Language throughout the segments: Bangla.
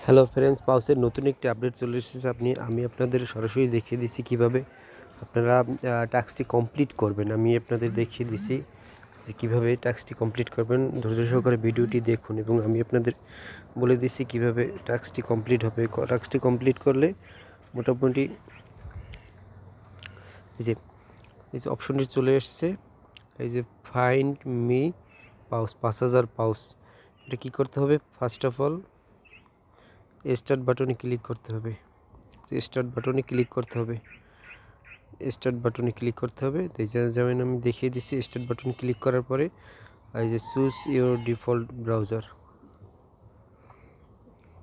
হ্যালো ফ্রেন্ডস, পাউসের নতুন একটি আপডেট চলে এসেছে। আমি আপনাদের সরাসরি দেখিয়ে দিচ্ছি কিভাবে আপনারা টাস্কটি কমপ্লিট করবেন। আমি আপনাদের দেখিয়ে দিচ্ছি যে কীভাবে টাস্কটি কমপ্লিট করবেন। ধৈর্য সহকারে ভিডিওটি দেখুন এবং আমি আপনাদের বলে দিচ্ছি কিভাবে টাস্কটি কমপ্লিট হবে। টাস্কটি কমপ্লিট করলে মোটামুটি এই যে অপশনটি চলে এসছে, এই যে ফাইন্ড মি পাউস 5000 পাউস। এটা কী করতে হবে? ফার্স্ট অফ অল স্টার্ট বাটনে ক্লিক করতে হবে। স্টার্ট বাটনে ক্লিক করতে হবে। তো যেমন আমি দেখিয়ে দিচ্ছি। স্টার্ট বাটন ক্লিক করার পরে এই যে choose your default browser,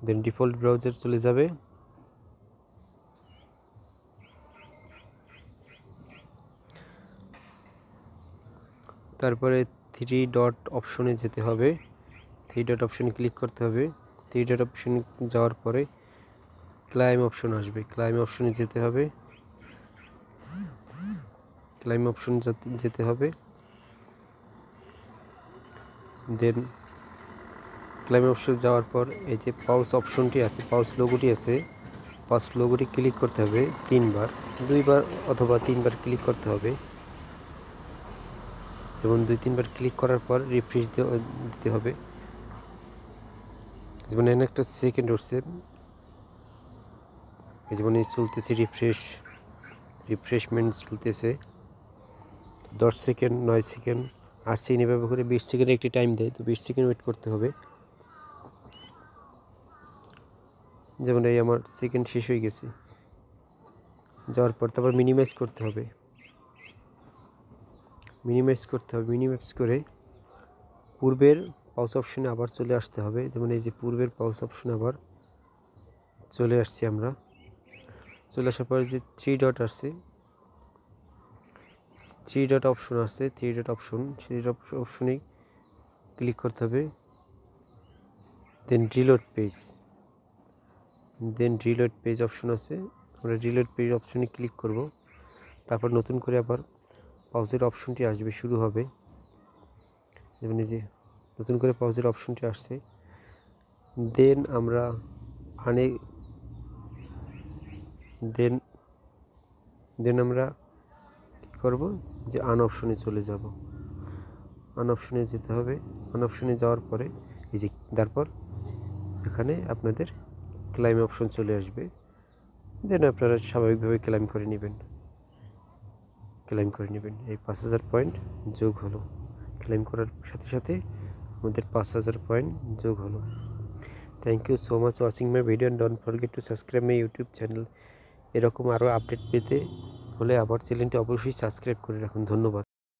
then default browser চলে যাবে। তারপরে 3 ডট অপশনে যেতে হবে। 3 ডট অপশনে ক্লিক করতে হবে। 3 ডট অপশনে যাওয়ার পরে ক্লাইম অপশন আসবে। ক্লাইম অপশনে যেতে হবে। দেন ক্লাইম অপশন যাওয়ার পর এই যে পাউস অপশনটি আছে, পাউস লোগোটি আছে, পাউস লোগোটি ক্লিক করতে হবে 3বার, 2বার অথবা 3বার ক্লিক করতে হবে। যেমন 2-3বার ক্লিক করার পর রিফ্রেশ দিতে হবে। যেমন এখানে একটা সেকেন্ড উঠছে, এই যেমন এই চলতেছে রিফ্রেশমেন্ট চলতেছে 10 সেকেন্ড, 9 সেকেন্ড, 8 সেকেন্ড, এভাবে করে 20 সেকেন্ড একটি টাইম দেয়। তো 20 সেকেন্ড ওয়েট করতে হবে। যেমন এই আমার সেকেন্ড শেষ হয়ে গেছে। যাওয়ার পর তারপর মিনিমাইজ করতে হবে। মিনিমাইজ করে পূর্বের পাউস অপশনে আবার চলে আসতে হবে। যেমন এই যে পূর্বের পাউস অপশনে আবার চলে আসছি আমরা। চলে আসার পরে যে 3 ডট আসছে, 3 ডট অপশন আসছে, 3 ডট অপশনে ক্লিক করতে হবে। দেন রিলোড পেজ অপশন আছে, আমরা রিলোড পেজ অপশনে ক্লিক করব। তারপর নতুন করে আবার পাউজের অপশনটি আসবে, শুরু হবে। যেমন এই যে নতুন করে পাউজের অপশনটি আসছে। দেন আমরা আমরা কী করব, যে আন অপশনে চলে যাব। আন অপশনে যেতে হবে। আন অপশনে যাওয়ার পরে এই যে তারপর এখানে আপনাদের ক্লাইম অপশন চলে আসবে। দেন আপনারা স্বাভাবিকভাবে ক্লাইম করে নেবেন। এই 5000 পয়েন্ট যোগ হলো। ক্লেম করার সাথে সাথে আমাদের 5000 পয়েন্ট যোগ হলো। Thank you so much watching my video and don't forget to subscribe my YouTube channel. এরকম আরও আপডেট পেতে হলে আমার চ্যানেলটি অবশ্যই সাবস্ক্রাইব করে রাখুন। ধন্যবাদ।